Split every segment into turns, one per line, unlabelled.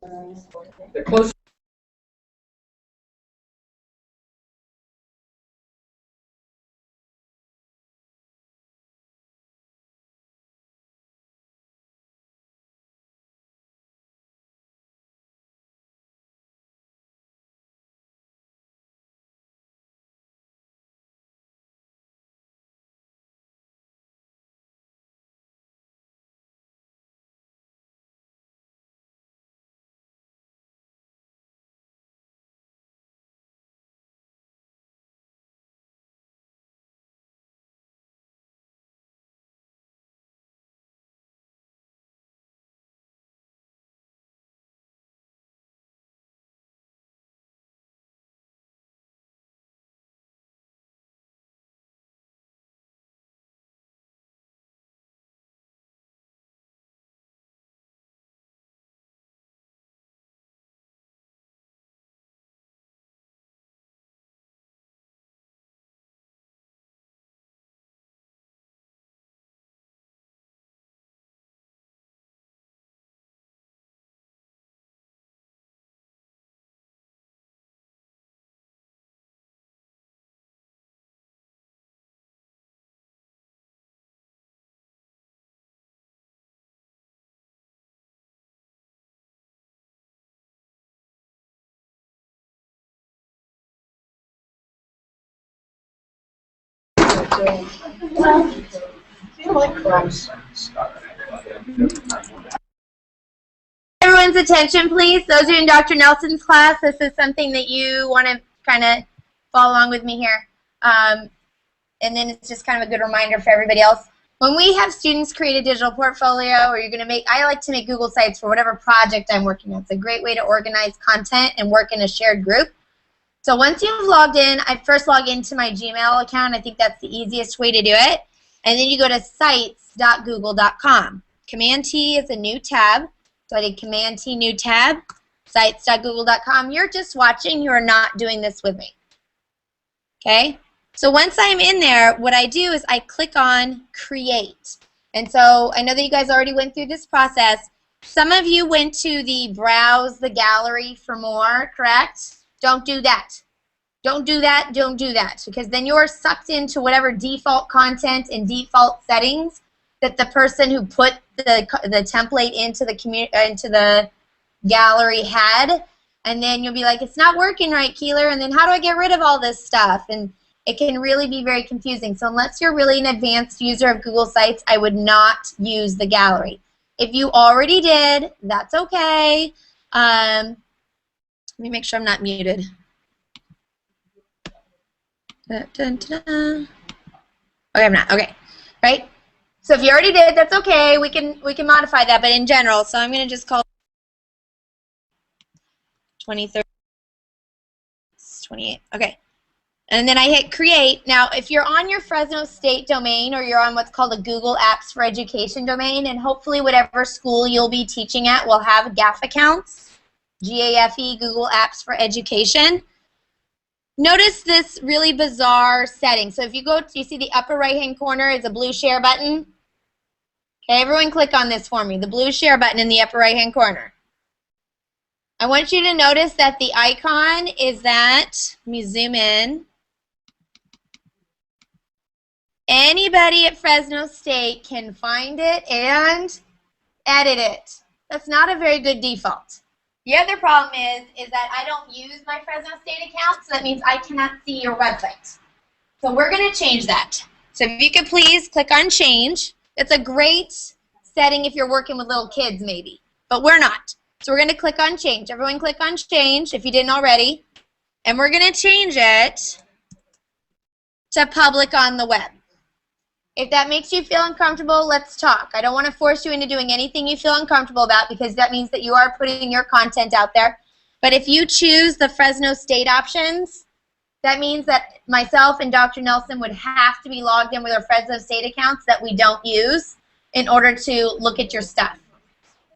They're close.
Everyone's attention, please. Those are in Dr. Nelson's class. This is something that you want to kind of follow along with me here. And then it's just kind of a good reminder for everybody else. When we have students create a digital portfolio, or you're going to make, I like to make Google Sites for whatever project I'm working on. It's a great way to organize content and work in a shared group. So once you've logged in, I first log into my Gmail account. I think that's the easiest way to do it. And then you go to sites.google.com. Command T is a new tab. So I did Command T, new tab, sites.google.com. You're just watching. You are not doing this with me. Okay? So once I'm in there, what I do is I click on Create. And so I know that you guys already went through this process. Some of you went to the Browse the Gallery for more, correct? Don't do that. Don't do that. Don't do that. Because then you're sucked into whatever default content and default settings that the person who put the template into the gallery had. And then you'll be like, it's not working right, Keeler. And then how do I get rid of all this stuff? And it can really be very confusing. So unless you're really an advanced user of Google Sites, I would not use the gallery. If you already did, that's okay. Let me make sure I'm not muted. Dun, dun, dun. Okay, I'm not. Okay, right? So if you already did, that's okay. We can modify that, but in general, so I'm going to just call 2030, 28. Okay. And then I hit create. Now, if you're on your Fresno State domain, or you're on what's called a Google Apps for Education domain, and hopefully whatever school you'll be teaching at will have GAF accounts, GAFE, Google Apps for Education. Notice this really bizarre setting. So if you go, you see the upper right-hand corner is a blue share button. Okay, everyone click on this for me, the blue share button in the upper right-hand corner. I want you to notice that the icon is that, let me zoom in. Anybody at Fresno State can find it and edit it. That's not a very good default. The other problem is that I don't use my Fresno State account, so that means I cannot see your website. So we're going to change that. So if you could please click on change. It's a great setting if you're working with little kids maybe, but we're not. So we're going to click on change. Everyone click on change if you didn't already. And we're going to change it to public on the web. If that makes you feel uncomfortable, let's talk. I don't want to force you into doing anything you feel uncomfortable about, because that means that you are putting your content out there. But if you choose the Fresno State options, that means that myself and Dr. Nelson would have to be logged in with our Fresno State accounts that we don't use in order to look at your stuff.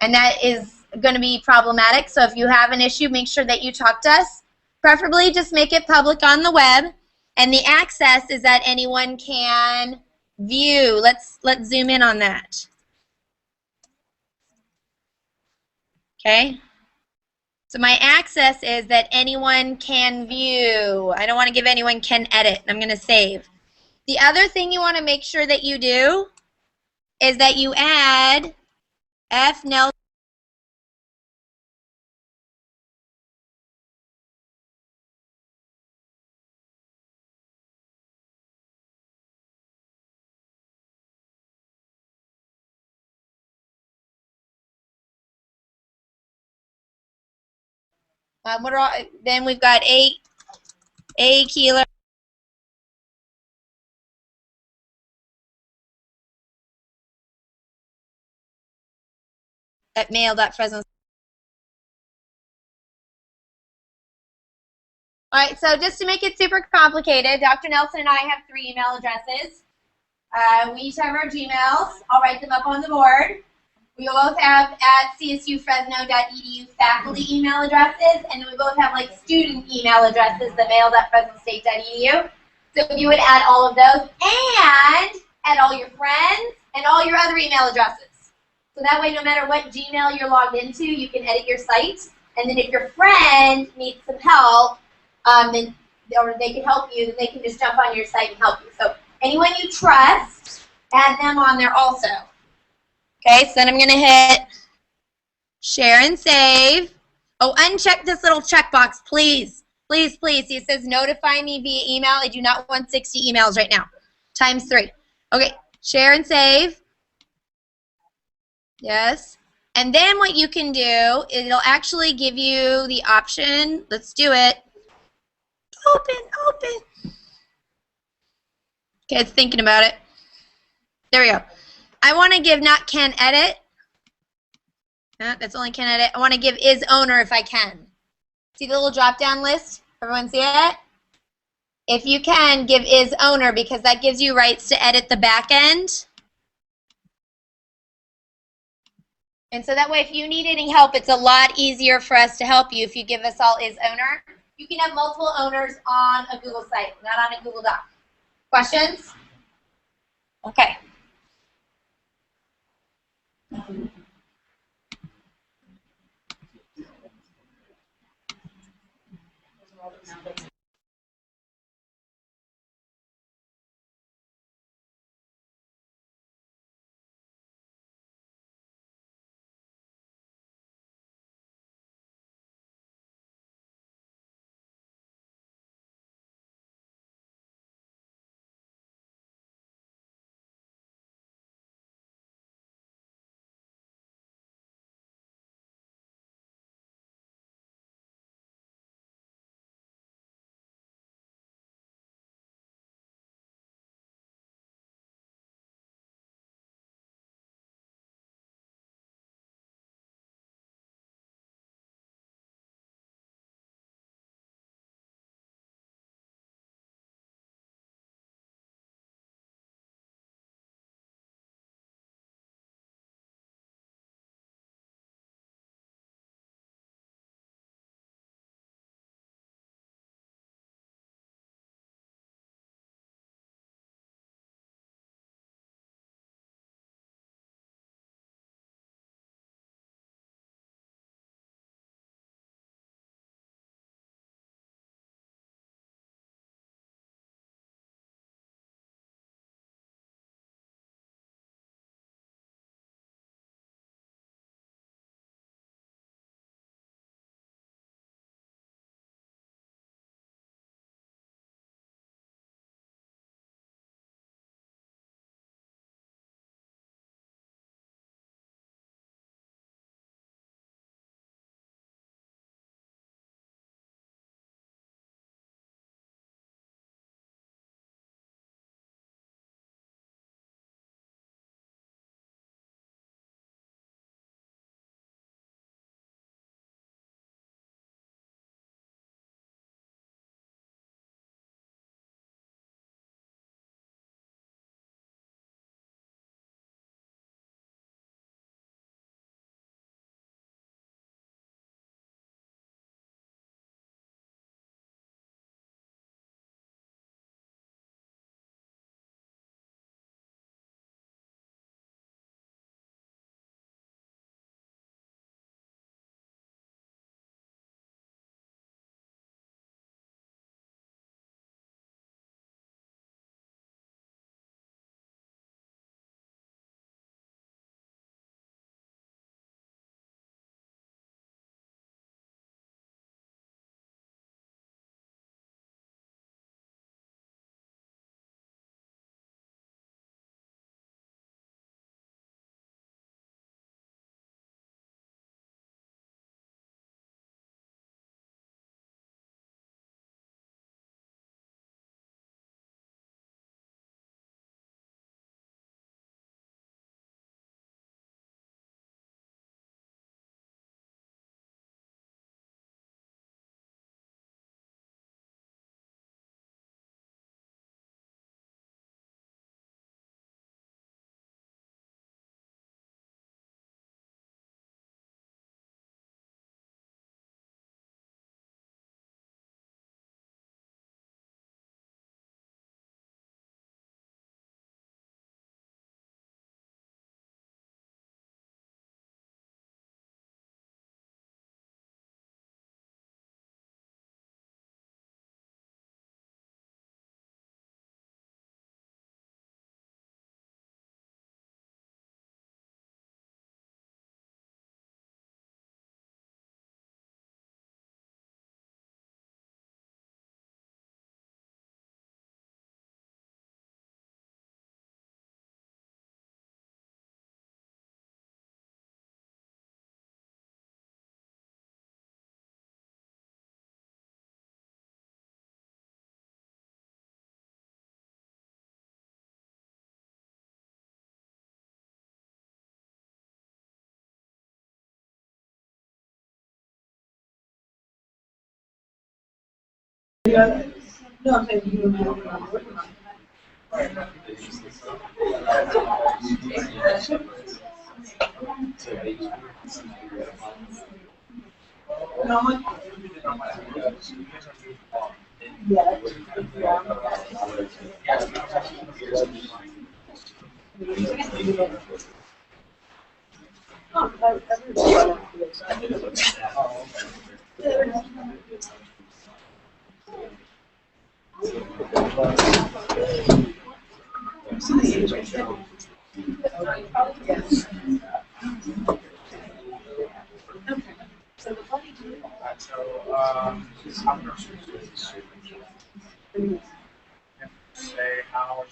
And that is going to be problematic. So if you have an issue, make sure that you talk to us. Preferably just make it public on the web. And the access is that anyone can view. Let's zoom in on that. Okay. So my access is that anyone can view. I don't want to give anyone can edit. I'm going to save. The other thing you want to make sure that you do is that you add F. Nelson. Then we've got A. Keeler. At mail.fresno. All right, so just to make it super complicated, Dr. Nelson and I have 3 email addresses. We each have our Gmails. I'll write them up on the board. We both have at csufresno.edu faculty email addresses, and then we both have like student email addresses, the mail.fresnostate.edu. So if you would add all of those and add all your friends and all your other email addresses. So that way, no matter what Gmail you're logged into, you can edit your site. And then if your friend needs some help, or they can help you, then they can just jump on your site and help you. So anyone you trust, add them on there also. Okay, so then I'm going to hit share and save. Oh, uncheck this little checkbox, please. Please, please. See, it says notify me via email. I do not want 60 emails right now. Times 3. Okay, share and save. Yes. And then what you can do, it'll actually give you the option. Let's do it. Open. Okay, it's thinking about it. There we go. I want to give not can edit. That's only can edit. I want to give is owner if I can. See the little drop-down list? Everyone see it? If you can, give is owner because that gives you rights to edit the back end. And so that way, if you need any help, it's a lot easier for us to help you if you give us all is owner. You can have multiple owners on a Google site, not on a Google Doc. Questions? Okay.
No, I'm saying you and me are working on it. No, I'm
Say how.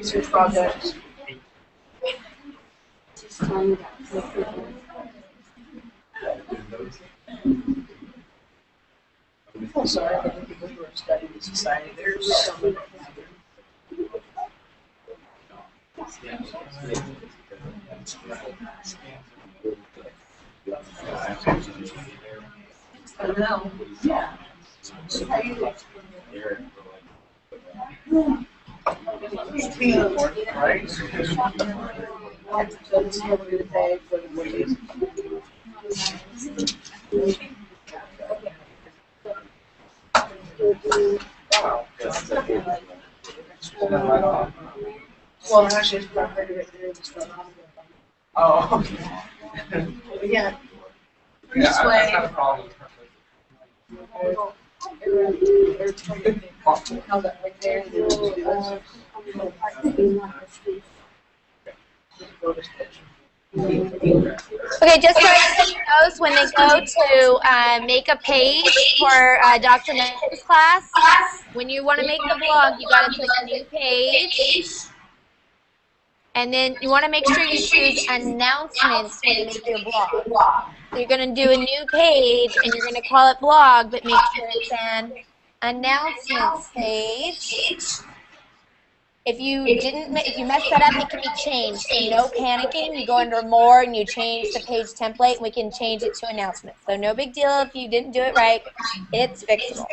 research project. I'm sorry, I didn't think we were studying the society. There's so many. I don't know. Yeah.
Right?
So this is what we're gonna pay for the movies. Well, actually, it's not very good. It's not.
Oh, okay.
But yeah.
Yeah,
This
I
way.
have a problem.
How's that right there?
Okay, just so everybody knows, when they go to make a page for Dr. Nick's class, when you want to make the blog, you got to click New Page. And then you want to make sure you choose Announcements when you make your blog. So you're going to do a new page, and you're going to call it Blog, but make sure it's an Announcements page. If you mess that up, it can be changed. So no panicking. You go under More and you change the page template, and we can change it to Announcements. So no big deal if you didn't do it right. It's fixable.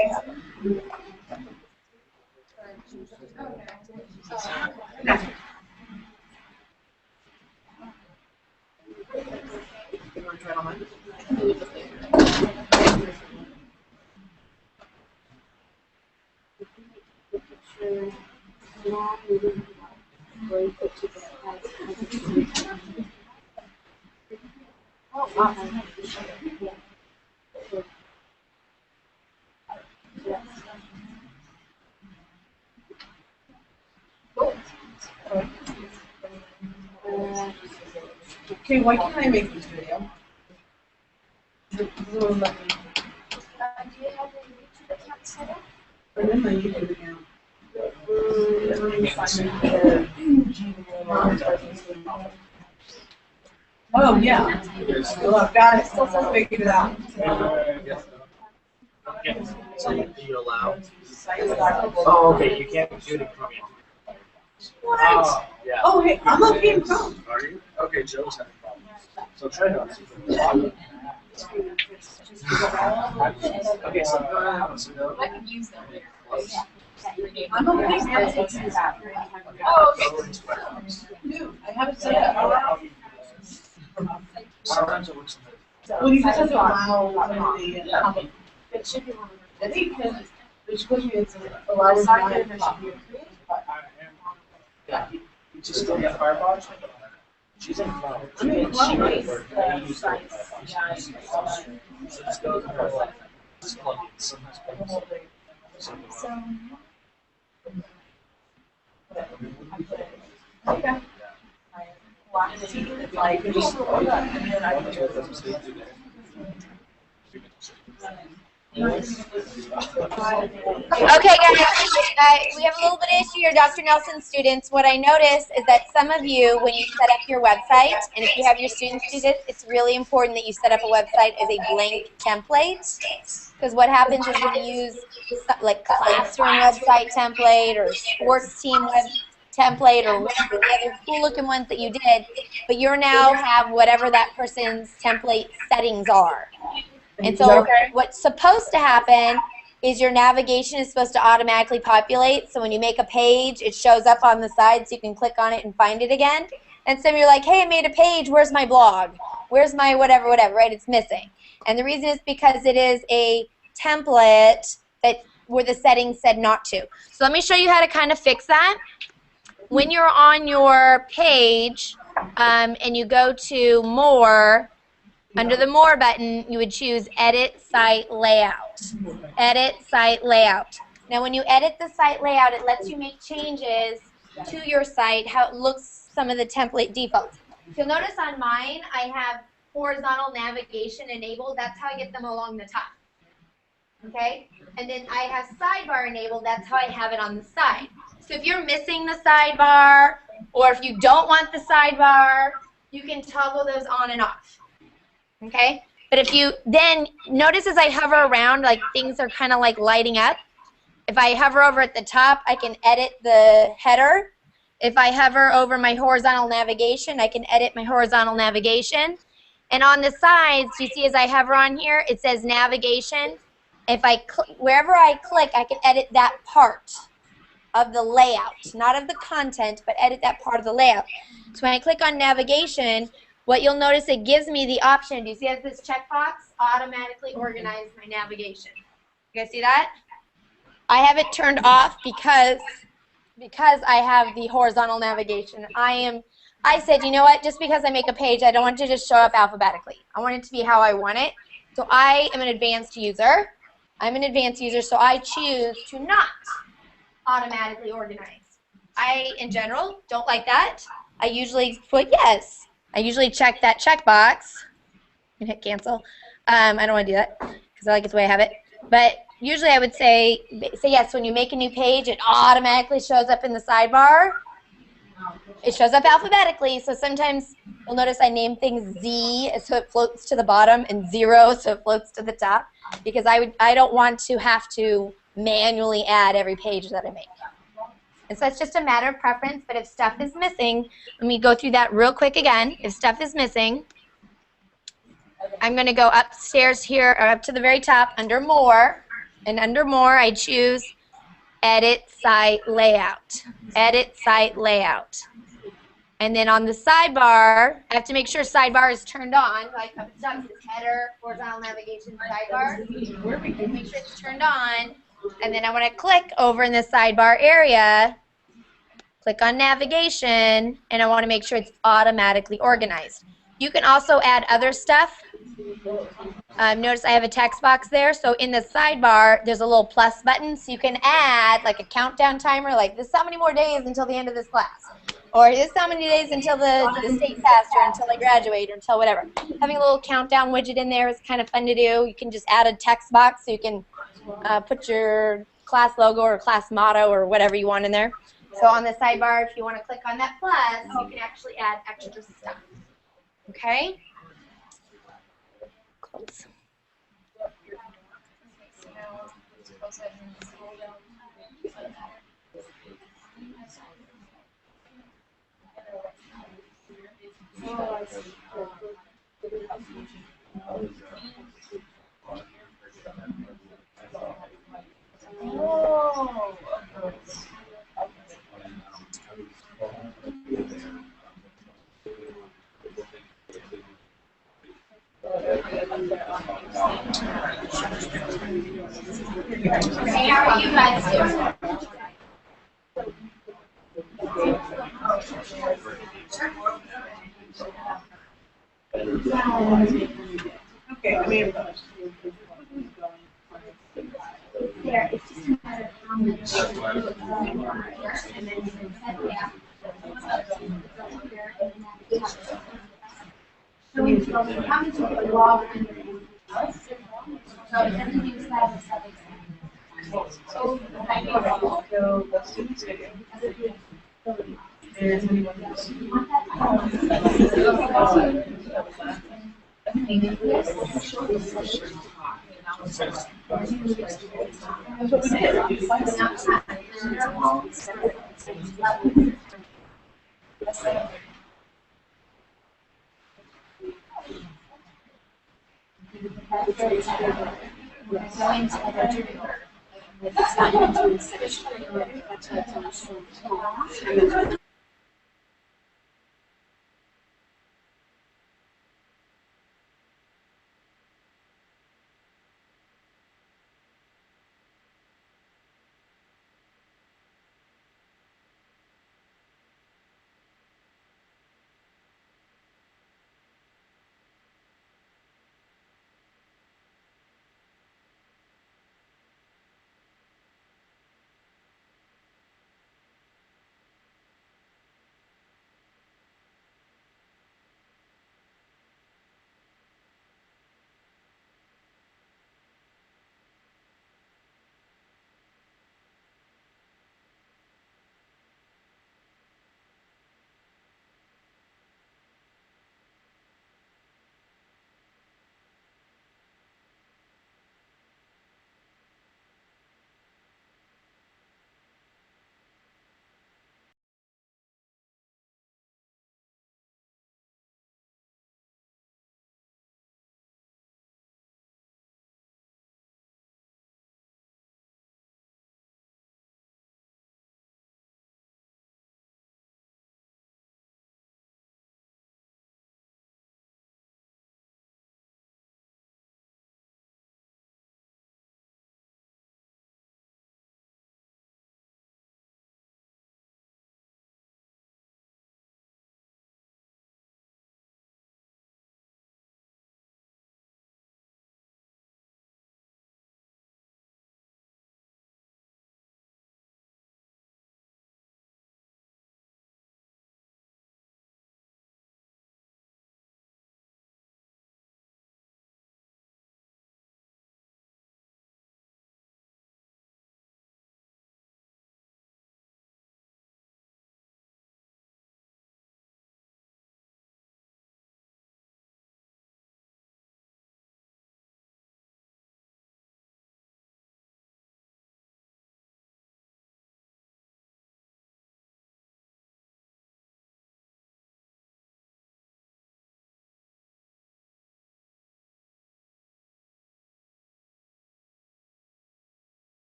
Okay, why can't I make this video? Zoom let me.
Do you have a YouTube account set up?
I'm in my YouTube account. Let me find Oh, yeah. Well, I've got it. Still figured it out.
Yes. So you allow? Oh, okay, you can't do it.
What?
Oh, yeah.
Oh, hey, I'm okay in Chrome.
Are you? Okay, Joe's having problems. So try not to. Okay, so
I can use them.
I'm okay.
Oh, okay.
Dude, I haven't set it up.
sometimes it works.
Well, you just have to allow the,
It should be one of
I think, there's supposed to be, it's allows my.
Yeah. You just go get Firefox. She's in Chrome.
I'm in Chrome.
I use Firefox. So just go to her. Just plug it. Sometimes plug it.
Okay. Like, just, and then I can do it.
Okay, guys, we have a little bit of issue here, Dr. Nelson students. What I noticed is that some of you, when you set up your website, and if you have your students do this, it's really important that you set up a website as a blank template. Because what happens is when you use like classroom website template or sports team web template or whatever the other cool looking ones that you did, but you now have whatever that person's template settings are. And so what's supposed to happen is your navigation is supposed to automatically populate. So when you make a page, it shows up on the side so you can click on it and find it again. And so you're like, hey, I made a page. Where's my blog? Where's my whatever, right? It's missing. And the reason is because it is a template that where the settings said not to. So let me show you how to kind of fix that. When you're on your page and you go to More, under the More button, you would choose Edit Site Layout. Edit Site Layout. Now, when you edit the site layout, it lets you make changes to your site, how it looks, some of the template defaults. If you'll notice on mine, I have horizontal navigation enabled. That's how I get them along the top. Okay? And then I have sidebar enabled. That's how I have it on the side. So if you're missing the sidebar, or if you don't want the sidebar, you can toggle those on and off. Okay? But if you then notice as I hover around, like things are kind of like lighting up. If I hover over at the top, I can edit the header. If I hover over my horizontal navigation, I can edit my horizontal navigation. And on the sides, you see as I hover on here, it says navigation. If I wherever I click, I can edit that part of the layout, not of the content, but edit that part of the layout. So when I click on navigation, what you'll notice, it gives me the option. Do you see it has this checkbox? Automatically organize my navigation. You guys see that? I have it turned off because I have the horizontal navigation. I said, you know what? Just because I make a page, I don't want it to just show up alphabetically. I want it to be how I want it. So I am an advanced user. I'm an advanced user, so I choose to not automatically organize. I, in general, don't like that. I usually put yes. I usually check that checkbox and hit cancel. I don't want to do that because I like it the way I have it. But usually I would say yes. When you make a new page, it automatically shows up in the sidebar. It shows up alphabetically, so sometimes you'll notice I name things Z so it floats to the bottom and 0 so it floats to the top because I don't want to have to manually add every page that I make. And so it's just a matter of preference, but if stuff is missing, let me go through that real quick again. If stuff is missing, I'm going to go upstairs here, or up to the very top, under More, and under More I choose Edit Site Layout. Edit Site Layout. And then on the sidebar, I have to make sure sidebar is turned on. Like up at the top, it says header, horizontal navigation, sidebar. Make sure it's turned on. And then I want to click over in the sidebar area, click on navigation, and I want to make sure it's automatically organized. You can also add other stuff. Notice I have a text box there. So in the sidebar, there's a little plus button. So you can add like a countdown timer, like this is how many more days until the end of this class. Or this is how many days until the state test, or until I graduate, or until whatever. Having a little countdown widget in there is kind of fun to do. You can just add a text box so you can put your class logo or class motto or whatever you want in there. So on the sidebar, if you want to click on that plus, you can actually add extra stuff. Okay? Close. Hey, how are you guys doing?
Okay, I mean,
There, it's just a matter of how much and then you can set the app. How many people log in?
So it doesn't use that as suffix.
So, I need to go, let's do this video. There's anyone who's. That's what we did. We find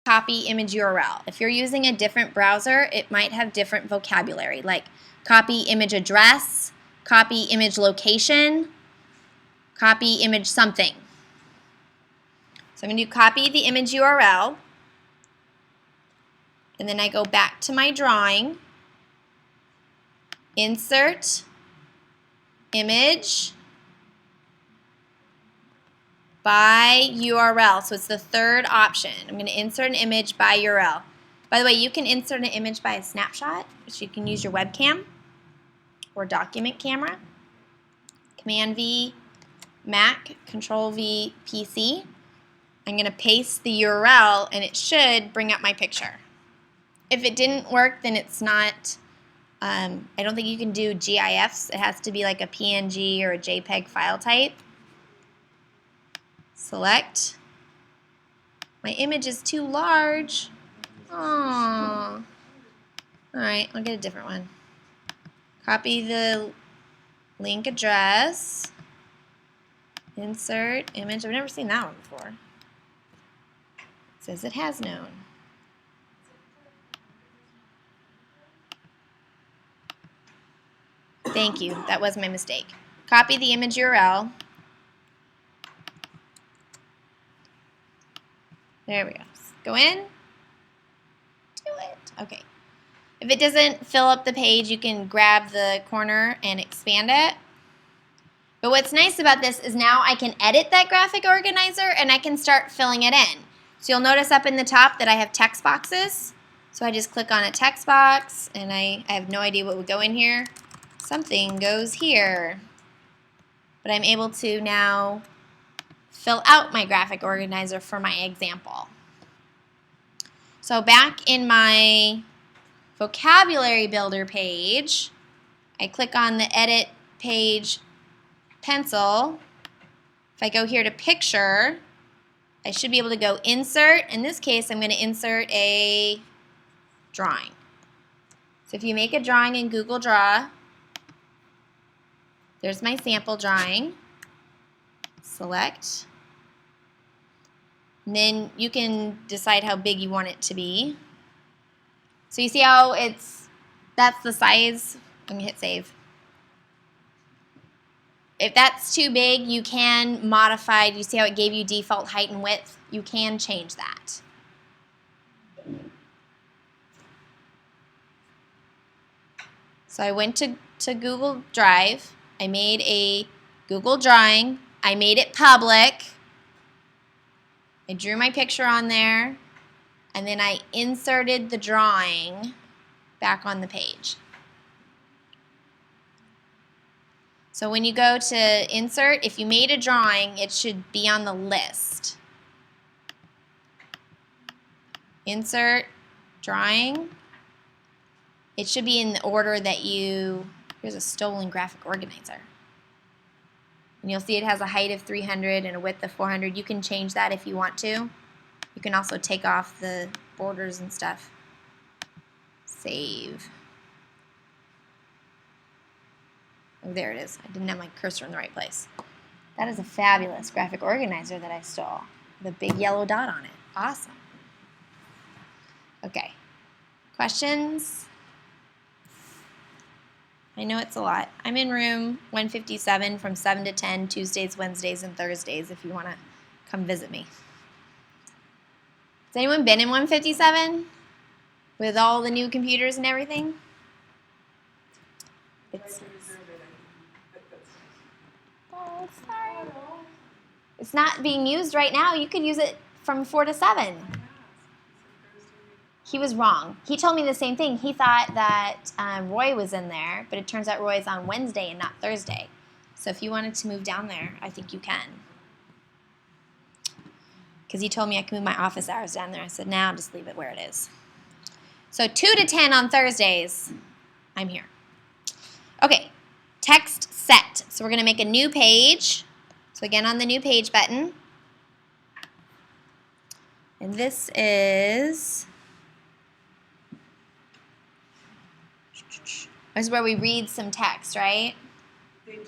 copy image URL. If you're using a different browser, it might have different vocabulary, like copy image address, copy image location, copy image something. So I'm going to copy the image URL, and then I go back to my drawing, insert, image, by URL. So it's the third option. I'm going to insert an image by URL. By the way, you can insert an image by a snapshot, which you can use your webcam or document camera. Command V, Mac, Control V, PC. I'm going to paste the URL and it should bring up my picture. If it didn't work, then it's not, I don't think you can do GIFs. It has to be like a PNG or a JPEG file type. Select. My image is too large. Aww. Alright, I'll get a different one. Copy the link address. Insert image. I've never seen that one before. It says it has known. Thank you. That was my mistake. Copy the image URL. There we go. Go in. Do it. Okay. If it doesn't fill up the page, you can grab the corner and expand it. But what's nice about this is now I can edit that graphic organizer and I can start filling it in. So you'll notice up in the top that I have text boxes. So I just click on a text box and I have no idea what would go in here. Something goes here. But I'm able to now fill out my graphic organizer for my example. So back in my vocabulary builder page, I click on the edit page pencil. If I go here to picture, I should be able to go insert. In this case, I'm going to insert a drawing. So if you make a drawing in Google Draw, there's my sample drawing. Select. And then you can decide how big you want it to be. So you see how that's the size. I'm going to hit save. If that's too big, you can modify. You see how it gave you default height and width? You can change that. So I went to Google Drive. I made a Google drawing. I made it public. I drew my picture on there, and then I inserted the drawing back on the page. So when you go to insert, if you made a drawing, it should be on the list. Insert, drawing. It should be in the order that here's a stolen graphic organizer. And you'll see it has a height of 300 and a width of 400. You can change that if you want to. You can also take off the borders and stuff. Save. Oh, there it is. I didn't have my cursor in the right place. That is a fabulous graphic organizer that I stole with a big yellow dot on it. Awesome. Okay. Questions? I know it's a lot. I'm in room 157 from 7 to 10, Tuesdays, Wednesdays, and Thursdays if you want to come visit me. Has anyone been in 157 with all the new computers and everything? Oh, sorry. It's not being used right now. You could use it from 4 to 7. He was wrong. He told me the same thing. He thought that Roy was in there, but it turns out Roy's on Wednesday and not Thursday. So if you wanted to move down there, I think you can. Because he told me I can move my office hours down there. I said, nah, I'll just leave it where it is. So 2 to 10 on Thursdays, I'm here. Okay, text set. So we're going to make a new page. So again, on the new page button. And this is where we read some text, right?
They do,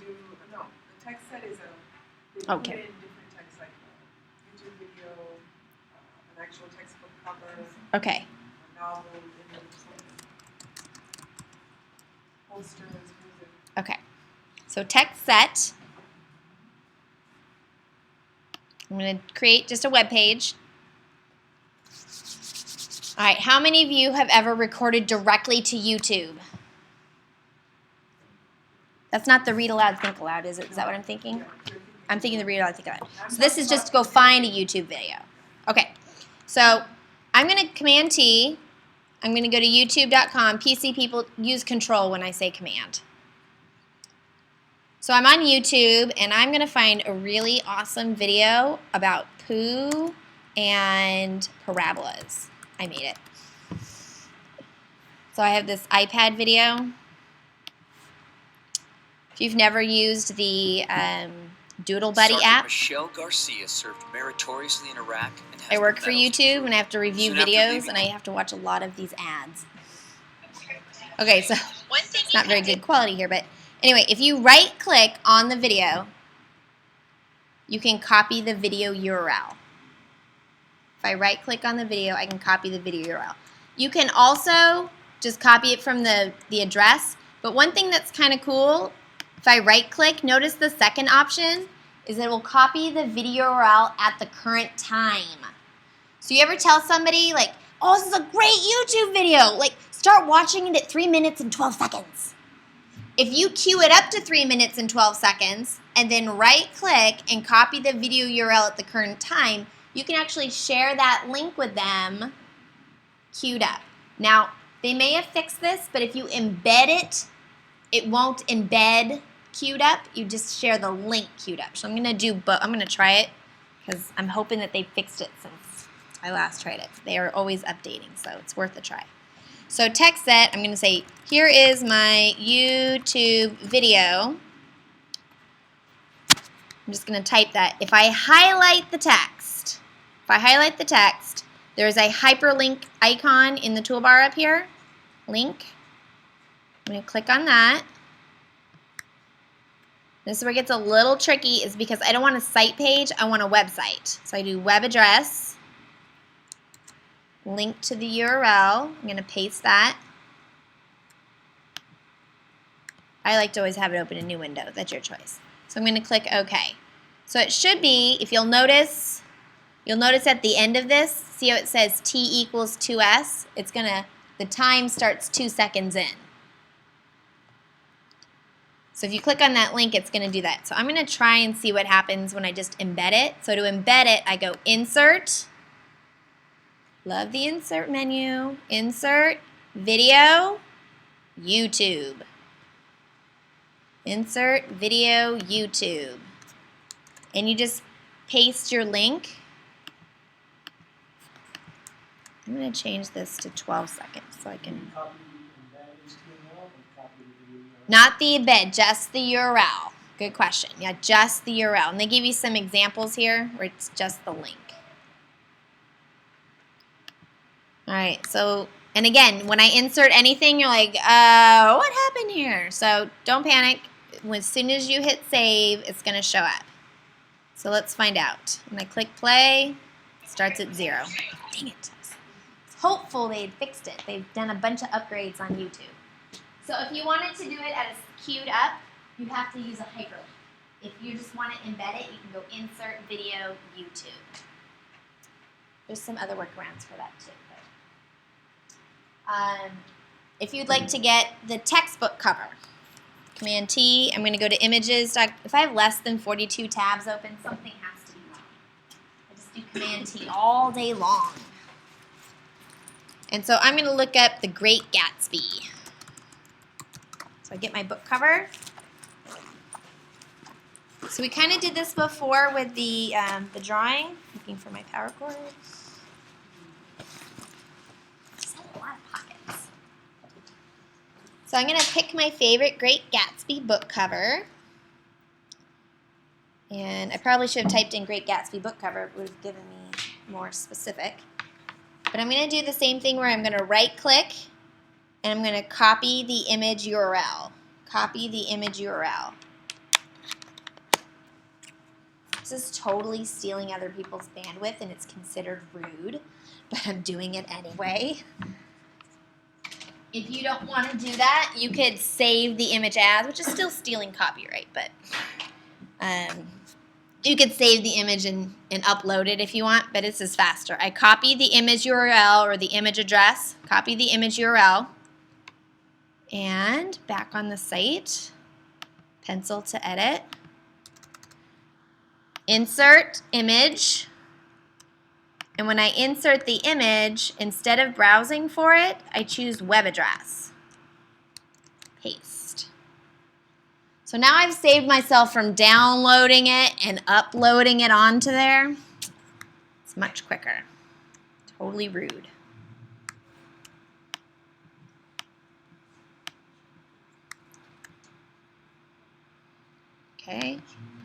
no, the text set is they
Okay.
put in different text like YouTube video, an actual textbook cover,
Okay.
a novel, image, something. Posters, music.
Okay. So text set. I'm going to create just a web page. All right, how many of you have ever recorded directly to YouTube? That's not the read aloud, think aloud, is it? Is that what I'm thinking? I'm thinking the read aloud, think aloud. So this is just to go find a YouTube video. Okay, so I'm going to Command T. I'm going to go to youtube.com. PC people use Control when I say Command. So I'm on YouTube, and I'm going to find a really awesome video about poo and parabolas. I made it. So I have this iPad video. If you've never used the Doodle Buddy
Sergeant
app,
Michelle Garcia served meritoriously in Iraq and has
I work
the
for
medals
YouTube,
of
and I have to review
Soon after
videos,
leaving-
and I have to watch a lot of these ads. Okay, so it's not very good quality here, but anyway, if you right-click on the video, you can copy the video URL. If I right-click on the video, I can copy the video URL. You can also just copy it from the address, but one thing that's kind of cool, if I right-click, notice the second option is that it will copy the video URL at the current time. So you ever tell somebody, like, oh, this is a great YouTube video, like, start watching it at 3 minutes and 12 seconds. If you queue it up to 3 minutes and 12 seconds and then right-click and copy the video URL at the current time, you can actually share that link with them queued up. Now, they may have fixed this, but if you embed it, it won't embed queued up. You just share the link queued up. So I'm going to do both. I'm going to try it because I'm hoping that they fixed it since I last tried it. They are always updating, so it's worth a try. So text set, I'm going to say, here is my YouTube video. I'm just going to type that. If I highlight the text, there is a hyperlink icon in the toolbar up here. Link. I'm going to click on that. This is where it gets a little tricky, is because I don't want a site page, I want a website. So I do web address, link to the URL. I'm going to paste that. I like to always have it open in a new window. That's your choice. So I'm going to click OK. So it should be, if you'll notice at the end of this, see how it says T equals 2S? It's going to, the time starts 2 seconds in. So if you click on that link, it's going to do that. So I'm going to try and see what happens when I just embed it. So to embed it, I go Insert. Love the Insert menu. Insert, Video, YouTube. Insert, Video, YouTube. And you just paste your link. I'm going to change this to 12 seconds so I can... Not the embed, just the URL. Good question. Yeah, just the URL. And they give you some examples here where it's just the link. All right, so, and again, when I insert anything, you're like, what happened here? So don't panic. As soon as you hit save, it's going to show up. So let's find out. When I click play, it starts at 0. Dang it. It's hopeful they had fixed it. They've done a bunch of upgrades on YouTube. So if you wanted to do it as queued up, you have to use a hyperlink. If you just want to embed it, you can go Insert, Video, YouTube. There's some other workarounds for that too. If you'd like to get the textbook cover, Command T, I'm going to go to Images. If I have less than 42 tabs open, something has to be wrong. I just do Command T all day long. And so I'm going to look up The Great Gatsby. So I get my book cover. So we kind of did this before with the drawing. Looking for my power cord. Just have a lot of pockets. So I'm going to pick my favorite Great Gatsby book cover. And I probably should have typed in Great Gatsby book cover. It would have given me more specific. But I'm going to do the same thing where I'm going to right click and I'm going to copy the image URL. Copy the image URL. This This is totally stealing other people's bandwidth and it's considered rude, but I'm doing it anyway. If you don't want to do that, you could save the image as, which is still stealing copyright, but you could save the image and upload it if you want, but this is faster. I copy the image URL or the image address, copy the image URL, and back on the site, pencil to edit, insert image, and when I insert the image, instead of browsing for it, I choose web address. Paste. So now I've saved myself from downloading it and uploading it onto there. It's much quicker. Totally rude. Okay,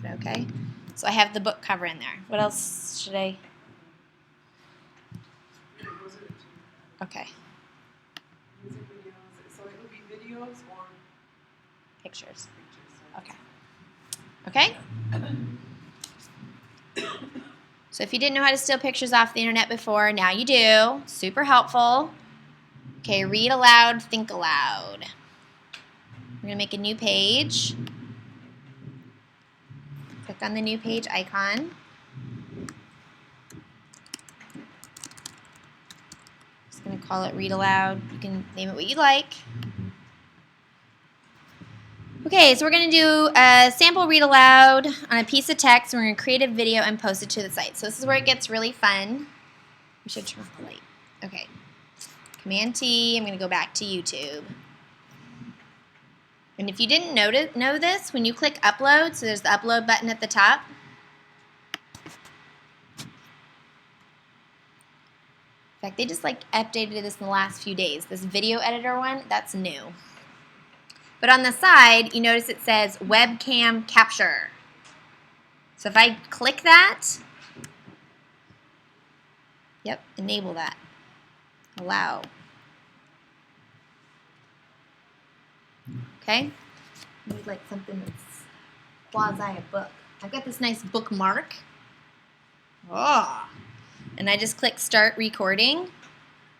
okay. So I have the book cover in there. What else should I? Okay.
Music videos. So it would be videos or
Pictures.
pictures.
Okay. Okay? So if you didn't know how to steal pictures off the internet before, now you do. Super helpful. Okay, read aloud, think aloud. We're going to make a new page. Click on the new page icon. Just going to call it read aloud. You can name it what you like. Okay, so we're going to do a sample read aloud on a piece of text. We're going to create a video and post it to the site. So this is where it gets really fun. We should turn off the light. Okay. Command T. I'm going to go back to YouTube. And if you didn't know this, when you click upload, so there's the upload button at the top. In fact, they just updated this in the last few days. This video editor one, that's new. But on the side, you notice it says webcam capture. So if I click that, yep, enable that. Allow. Okay? I need something that's quasi a book. I've got this nice bookmark. Oh. And I just click start recording.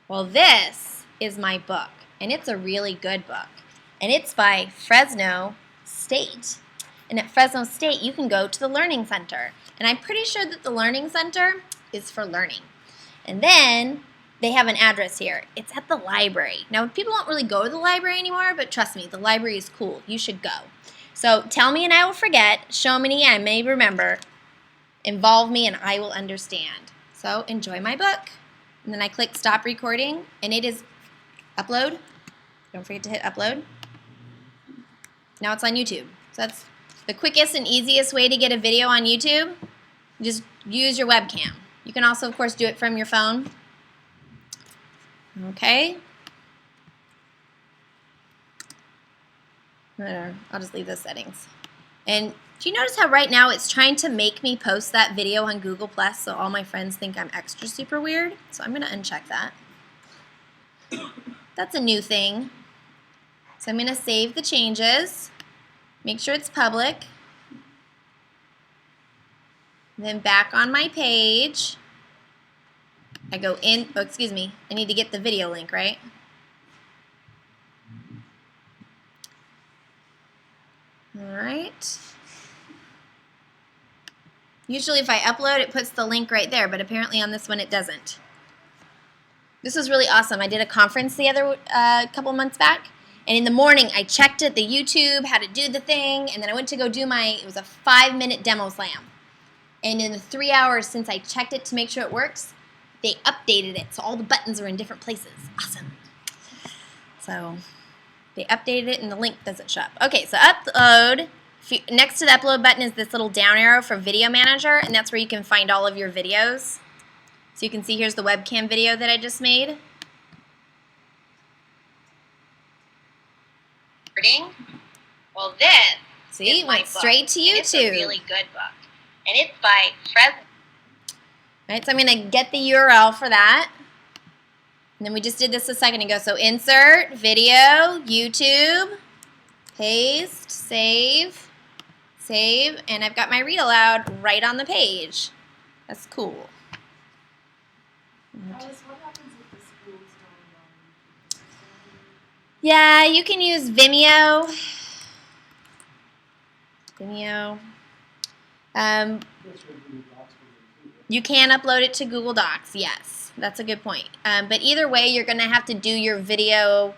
Well, this is my book, and it's a really good book. And it's by Fresno State. And at Fresno State, you can go to the Learning Center. And I'm pretty sure that the Learning Center is for learning. And then they have an address here. It's at the library. Now, people don't really go to the library anymore, but trust me, the library is cool. You should go. So tell me and I will forget. Show me and I may remember. Involve me and I will understand. So enjoy my book. And then I click stop recording, and it is upload. Don't forget to hit upload. Now it's on YouTube. So that's the quickest and easiest way to get a video on YouTube. Just use your webcam. You can also, of course, do it from your phone. Okay. I'll just leave those settings. And do you notice how right now it's trying to make me post that video on Google Plus so all my friends think I'm extra super weird? So I'm going to uncheck that. That's a new thing. So I'm going to save the changes. Make sure it's public. Then back on my page. I go in, oh, excuse me, I need to get the video link, right? All right. Usually if I upload, it puts the link right there, but apparently on this one it doesn't. This was really awesome. I did a conference the other couple months back, and in the morning I checked it, the YouTube, how to do the thing, and then I went to go do it was a 5-minute demo slam. And in the 3 hours since I checked it to make sure it works, they updated it, so all the buttons are in different places. Awesome. So they updated it and the link doesn't show up. Okay, so upload. Next to the upload button is this little down arrow for Video Manager, and that's where you can find all of your videos. So you can see here's the webcam video that I just made. Well, this see, went straight to YouTube. It's a really good book, and it's by Fresno. Right, so I'm going to get the URL for that. And then we just did this a second ago. So insert, video, YouTube, paste, save, Save, and I've got my read aloud right on the page. That's cool.
Alice, what happens if the schools don't
Yeah, you can use Vimeo. You can upload it to Google Docs, yes. That's a good point. But either way, you're going to have to do your video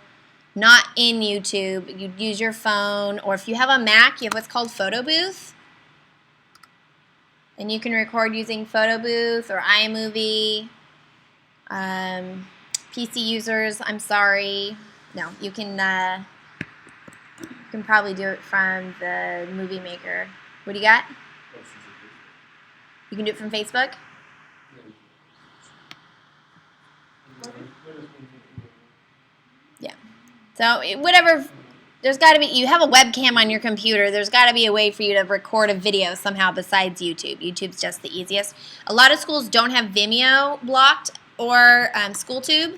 not in YouTube. You'd use your phone, or if you have a Mac, you have what's called Photo Booth. And you can record using Photo Booth or iMovie. PC users, I'm sorry. No, you can probably do it from the Movie Maker. What do you got? You can do it from Facebook? Yeah. So whatever, there's got to be, you have a webcam on your computer, there's got to be a way for you to record a video somehow besides YouTube. YouTube's just the easiest. A lot of schools don't have Vimeo blocked or SchoolTube.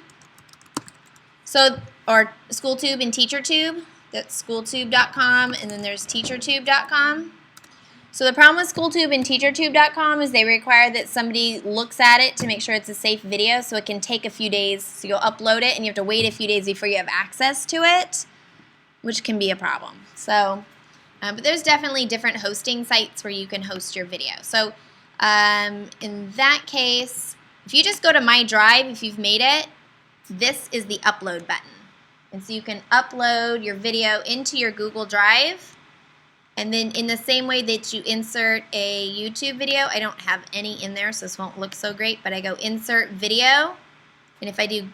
So, or SchoolTube and TeacherTube. That's schooltube.com, and then there's teachertube.com. So the problem with SchoolTube and teachertube.com is they require that somebody looks at it to make sure it's a safe video, so it can take a few days. So you'll upload it, and you have to wait a few days before you have access to it, which can be a problem. So, but there's definitely different hosting sites where you can host your video. So in that case, if you just go to My Drive, if you've made it, this is the upload button. And so you can upload your video into your Google Drive. And then in the same way that you insert a YouTube video, I don't have any in there, so this won't look so great, but I go insert video. And if I do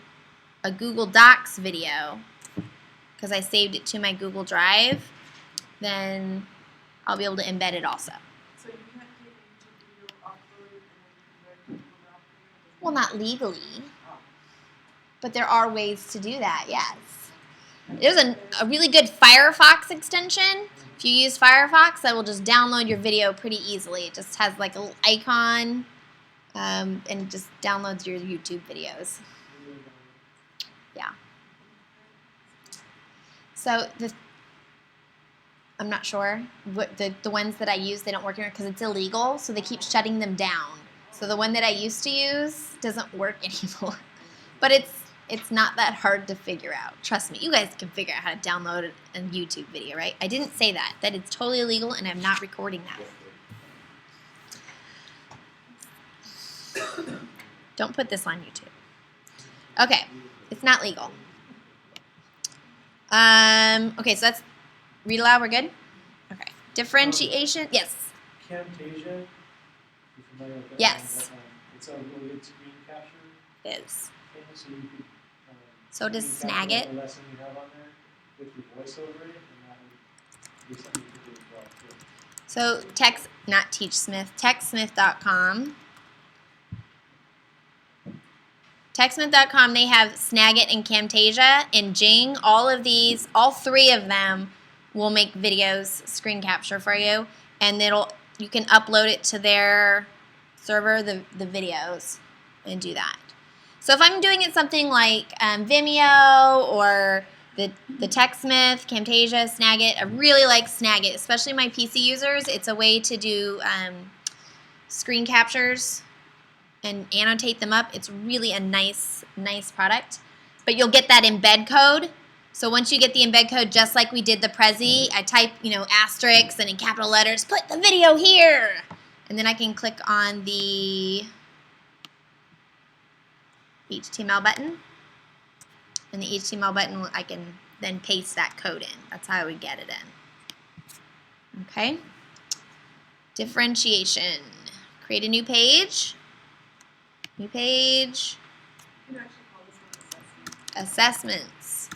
a Google Docs video, because I saved it to my Google Drive, then I'll be able to embed it also.
So you can't take a YouTube video, upload it, and then convert it to Google Docs?
Well, not legally, but there are ways to do that, yes. There's a really good Firefox extension. If you use Firefox, that will just download your video pretty easily. It just has like a little icon and it just downloads your YouTube videos. Yeah. So I'm not sure. The ones that I use, they don't work anymore because it's illegal, so they keep shutting them down. So the one that I used to use doesn't work anymore. But it's not that hard to figure out. Trust me, you guys can figure out how to download a YouTube video, right? I didn't say that. That is totally illegal, and I'm not recording that. Don't put this on YouTube. Okay, it's not legal. Okay, so that's read aloud. We're good. Okay, differentiation. Yes.
Camtasia. You familiar with that?
Yes.
It's a really good screen capture
It is.
thing, so you could.
So does
you can capture
Snagit.
the lesson you have on there with your voice over it, and that would be something you could do as well too.
So not TeachSmith, TechSmith.com. TechSmith.com, they have Snagit and Camtasia and Jing. All three of them will make videos, screen capture for you, and you can upload it to their server, the videos, and do that. So if I'm doing it something like Vimeo or the TechSmith, Camtasia, Snagit, I really like Snagit, especially my PC users. It's a way to do screen captures and annotate them up. It's really a nice product. But you'll get that embed code. So once you get the embed code, just like we did the Prezi, I type, asterisks and in capital letters, put the video here. And then I can click on the HTML button. And the HTML button, I can then paste that code in. That's how I would get it in. Okay. Differentiation. Create a new page. New page.
You can actually call this one assessment.
Assessments.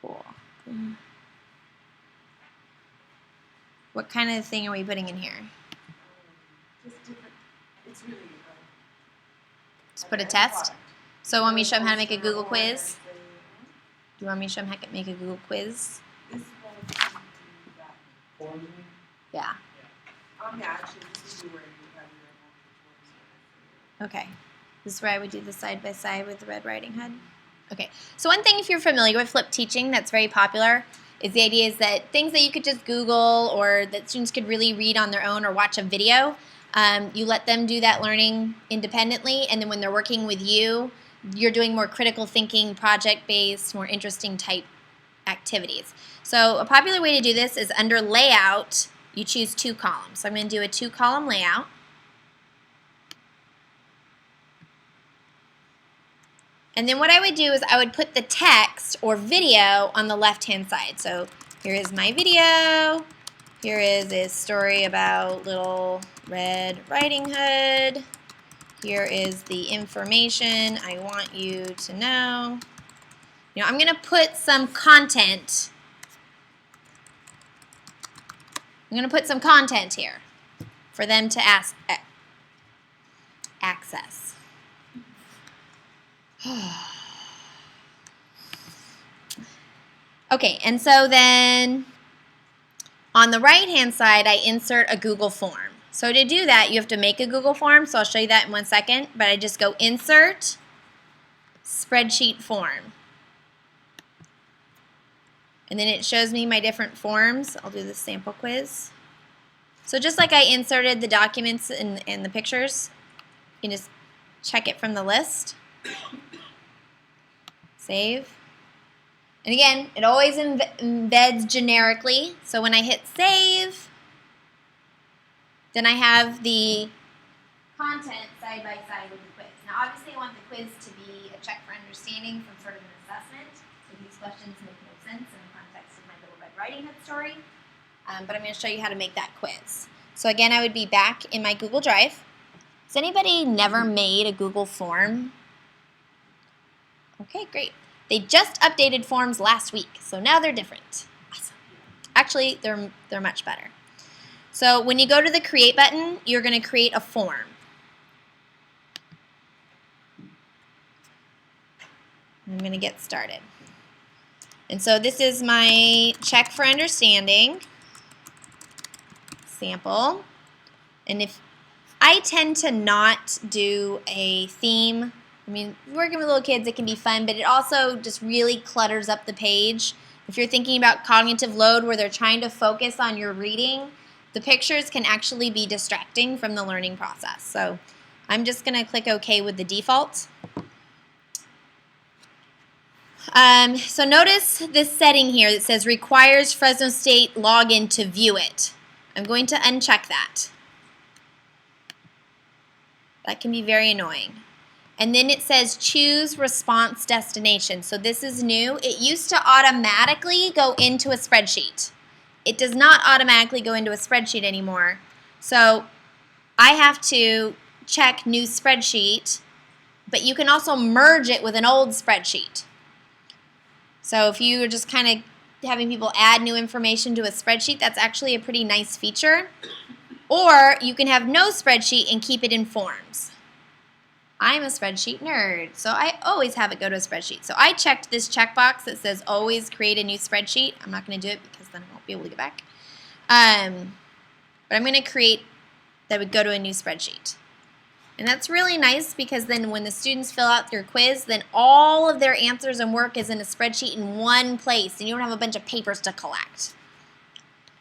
Cool. What kind of thing are we putting in here?
Just different. It's really
Just put a test. So want me to show them how to make a Google quiz? Do you want me to show them how to make a Google quiz?
This one is to do that.
Forms me?
Yeah.
Yeah, actually, this is where you have your
Okay. This is where I would do the side by side with the Red Riding Hood. Okay. So one thing, if you're familiar with flipped teaching, that's very popular, is the idea is that things that you could just Google or that students could really read on their own or watch a video, you let them do that learning independently, and then when they're working with you, you're doing more critical thinking, project-based, more interesting type activities. So a popular way to do this is under layout, you choose 2 columns. So I'm going to do a 2-column layout. And then what I would do is I would put the text or video on the left-hand side. So here is my video. Here is a story about Little Red Riding Hood. Here is the information I want you to know. You know, I'm going to put some content. I'm going to put some content here for them to access. Okay, and so then on the right-hand side, I insert a Google form. So to do that, you have to make a Google form, so I'll show you that in 1 second, but I just go Insert, Spreadsheet Form. And then it shows me my different forms. I'll do the sample quiz. So just like I inserted the documents and the pictures, you can just check it from the list. Save. And again, it always embeds generically. So when I hit save, then I have the content side by side with the quiz. Now obviously I want the quiz to be a check for understanding, some sort of an assessment. So these questions make no sense in the context of my Little Red Riding Hood story. But I'm going to show you how to make that quiz. So again, I would be back in my Google Drive. Has anybody never made a Google form? Okay, great. They just updated forms last week, so now they're different. Awesome. Actually, they're much better. So when you go to the Create button, you're going to create a form. I'm going to get started. And so this is my check for understanding sample. And if I tend to not do a theme, I mean, working with little kids, it can be fun, but it also just really clutters up the page. If you're thinking about cognitive load where they're trying to focus on your reading, the pictures can actually be distracting from the learning process. So I'm just going to click OK with the default. So notice this setting here that says requires Fresno State login to view it. I'm going to uncheck that. That can be very annoying. And then it says choose response destination. So this is new. It used to automatically go into a spreadsheet. It does not automatically go into a spreadsheet anymore. So I have to check new spreadsheet, but you can also merge it with an old spreadsheet. So if you are just kind of having people add new information to a spreadsheet, that's actually a pretty nice feature. Or you can have no spreadsheet and keep it in forms. I'm a spreadsheet nerd, so I always have it go to a spreadsheet. So I checked this checkbox that says always create a new spreadsheet. I'm not going to do it because then I won't be able to get back. But I'm going to create that would go to a new spreadsheet. And that's really nice because then when the students fill out their quiz, then all of their answers and work is in a spreadsheet in one place, and you don't have a bunch of papers to collect.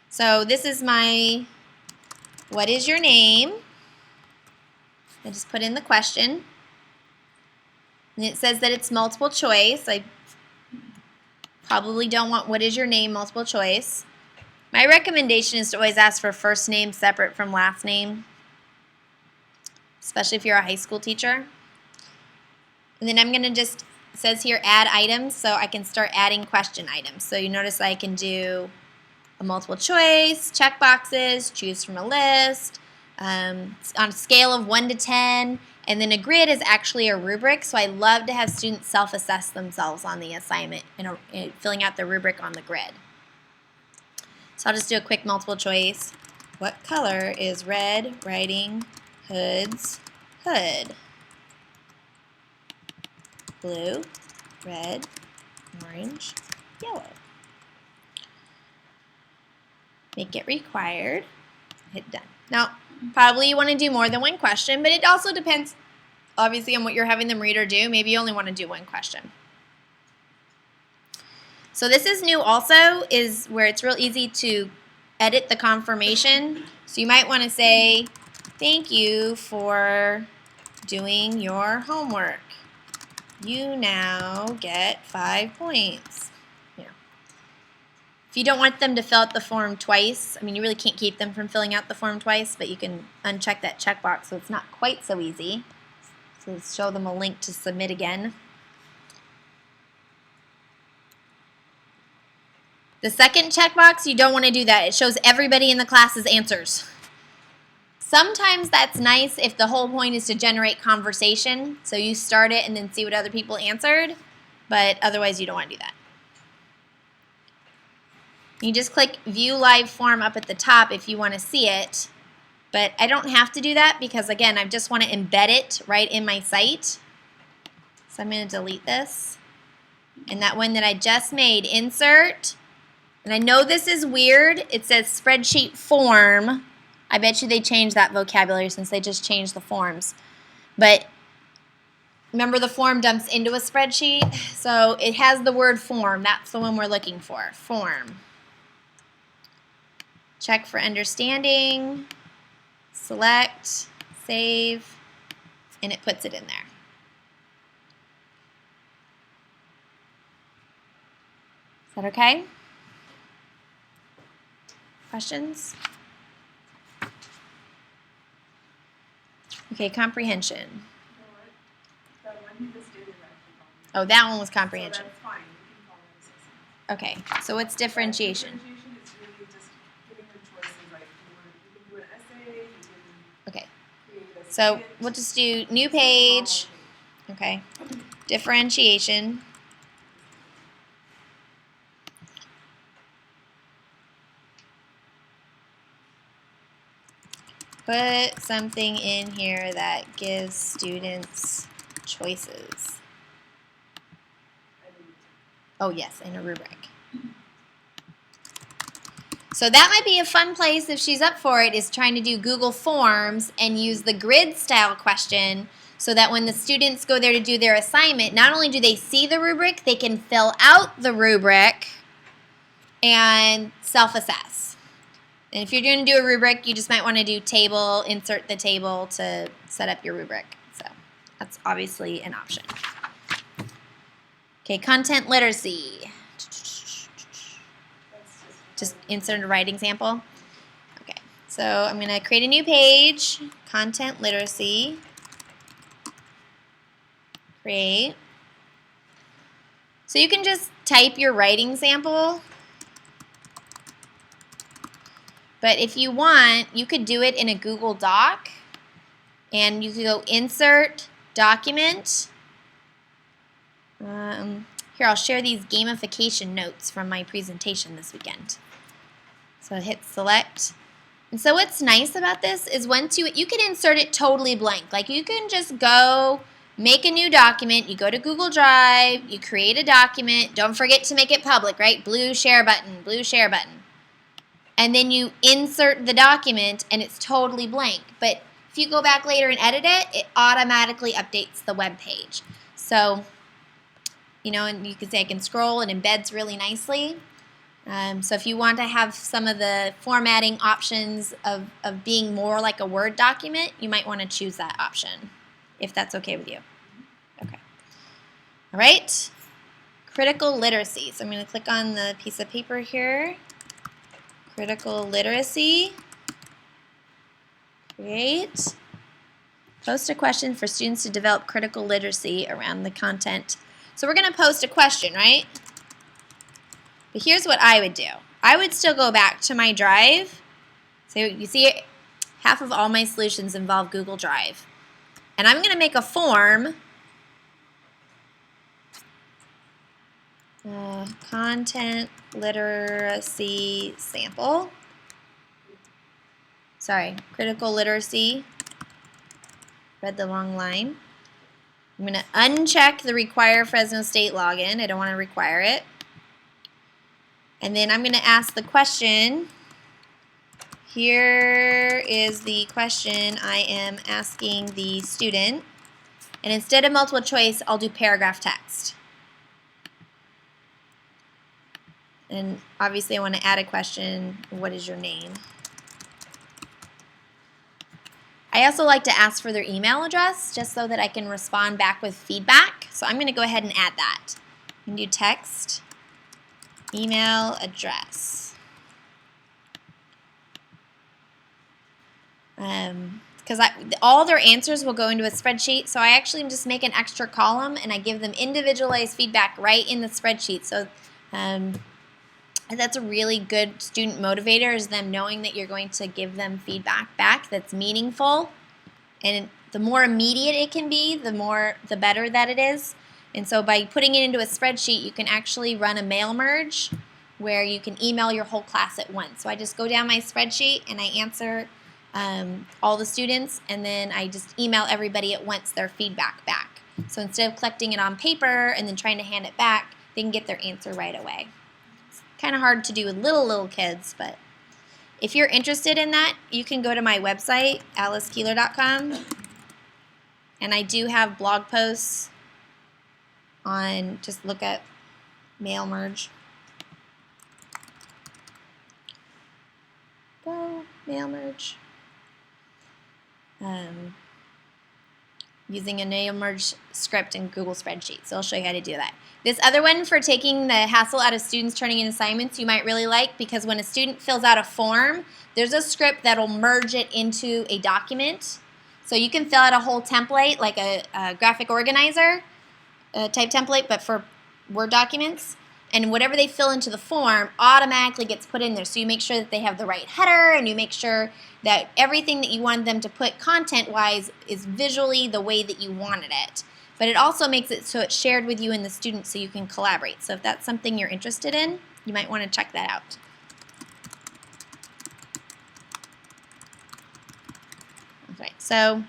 So this is my what is your name? I just put in the question. And it says that it's multiple choice. I probably don't want what is your name multiple choice. My recommendation is to always ask for first name separate from last name, especially if you're a high school teacher. And then I'm going to just, it says here add items, so I can start adding question items. So you notice I can do a multiple choice, check boxes, choose from a list, on a scale of 1 to 10, and then a grid is actually a rubric, so I love to have students self-assess themselves on the assignment and filling out the rubric on the grid. So I'll just do a quick multiple choice. What color is Red Riding Hood's hood? Blue, red, orange, yellow. Make it required. Hit done. Now, probably you want to do more than one question, but it also depends, obviously, on what you're having them read or do. Maybe you only want to do one question. So this is new also, is where it's real easy to edit the confirmation. So you might want to say, thank you for doing your homework. You now get 5 points. Yeah. If you don't want them to fill out the form twice, I mean, you really can't keep them from filling out the form twice, but you can uncheck that checkbox so it's not quite so easy. So show them a link to submit again. The second checkbox, you don't want to do that. It shows everybody in the class's answers. Sometimes that's nice if the whole point is to generate conversation. So you start it and then see what other people answered. But otherwise, you don't want to do that. You just click View Live Form up at the top if you want to see it. But I don't have to do that because, again, I just want to embed it right in my site. So I'm going to delete this. And that one that I just made, Insert. And I know this is weird. It says Spreadsheet Form. I bet you they changed that vocabulary since they just changed the forms. But remember, the form dumps into a spreadsheet? So it has the word form. That's the one we're looking for, form. Check for understanding, select, save, and it puts it in there. Is that okay? Questions? Okay, comprehension.
You know what? That one you just did is actually fine.
Oh, that one was comprehension.
So that's fine. You can call it assessment.
Okay, so what's differentiation?
Differentiation is really just giving them choices. Like you can do an essay, you can
Okay,
create a
so
skit,
we'll just do new
it's all
page.
one
Okay, differentiation. Put something in here that gives students choices. Oh yes, in a rubric. So that might be a fun place if she's up for it, is trying to do Google Forms and use the grid style question so that when the students go there to do their assignment, not only do they see the rubric, they can fill out the rubric and self-assess. And if you're going to do a rubric, you just might want to do table, insert the table to set up your rubric. So that's obviously an option. Okay, content literacy. Just insert a writing sample. Okay, so I'm going to create a new page, content literacy. Create. So you can just type your writing sample. But if you want, you could do it in a Google Doc, and you could go Insert, Document. Here, I'll share these gamification notes from my presentation this weekend. So hit Select. And so what's nice about this is once you can insert it totally blank. Like you can just go make a new document. You go to Google Drive, you create a document. Don't forget to make it public, right? Blue share button, blue share button. And then you insert the document and it's totally blank. But if you go back later and edit it, it automatically updates the web page. So, you know, and you can say I can scroll, it embeds really nicely. So if you want to have some of the formatting options of being more like a Word document, you might want to choose that option, if that's okay with you. Okay. All right. Critical literacy. So I'm going to click on the piece of paper here. Critical literacy. Create. Post a question for students to develop critical literacy around the content. So we're going to post a question, right? But here's what I would do. I would still go back to my Drive. So you see, half of all my solutions involve Google Drive. And I'm going to make a form. Content literacy sample. Sorry, critical literacy. Read the wrong line. I'm going to uncheck the require Fresno State login. I don't want to require it. And then I'm going to ask the question. Here is the question I am asking the student. And instead of multiple choice, I'll do paragraph text. And obviously I want to add a question, what is your name? I also like to ask for their email address just so that I can respond back with feedback. So I'm going to go ahead and add that. And do text, email address. Because all their answers will go into a spreadsheet, so I actually just make an extra column and I give them individualized feedback right in the spreadsheet. So that's a really good student motivator, is them knowing that you're going to give them feedback back that's meaningful. And the more immediate it can be, the better that it is. And so by putting it into a spreadsheet, you can actually run a mail merge where you can email your whole class at once. So I just go down my spreadsheet and I answer all the students, and then I just email everybody at once their feedback back. So instead of collecting it on paper and then trying to hand it back, they can get their answer right away. It's kind of hard to do with little kids, but if you're interested in that, you can go to my website, alicekeeler.com, and I do have blog posts on, just look at mail merge. Go, mail merge. Using a mail merge script in Google Spreadsheets. So I'll show you how to do that. This other one for taking the hassle out of students turning in assignments you might really like, because when a student fills out a form, there's a script that'll merge it into a document. So you can fill out a whole template, like a graphic organizer type template, but for Word documents. And whatever they fill into the form automatically gets put in there. So you make sure that they have the right header, and you make sure that everything that you wanted them to put content-wise is visually the way that you wanted it. But it also makes it so it's shared with you and the students so you can collaborate. So if that's something you're interested in, you might want to check that out. Okay, so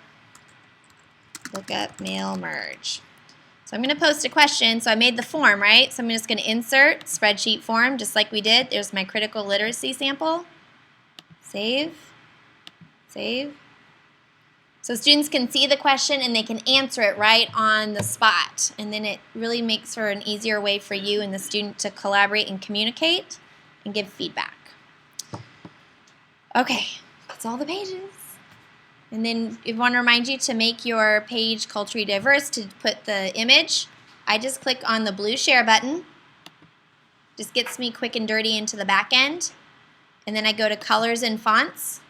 look up mail merge. So I'm going to post a question. So I made the form, right? So I'm just going to insert spreadsheet form just like we did. There's my critical literacy sample. Save. Save. So students can see the question and they can answer it right on the spot. And then it really makes for an easier way for you and the student to collaborate and communicate and give feedback. Okay, that's all the pages. And then I want to remind you to make your page culturally diverse, to put the image. I just click on the blue share button. Just gets me quick and dirty into the back end. And then I go to colors and fonts.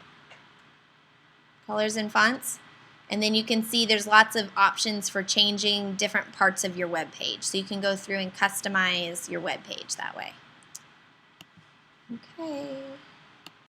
Colors and fonts. And then you can see there's lots of options for changing different parts of your web page. So you can go through and customize your web page that way. Okay.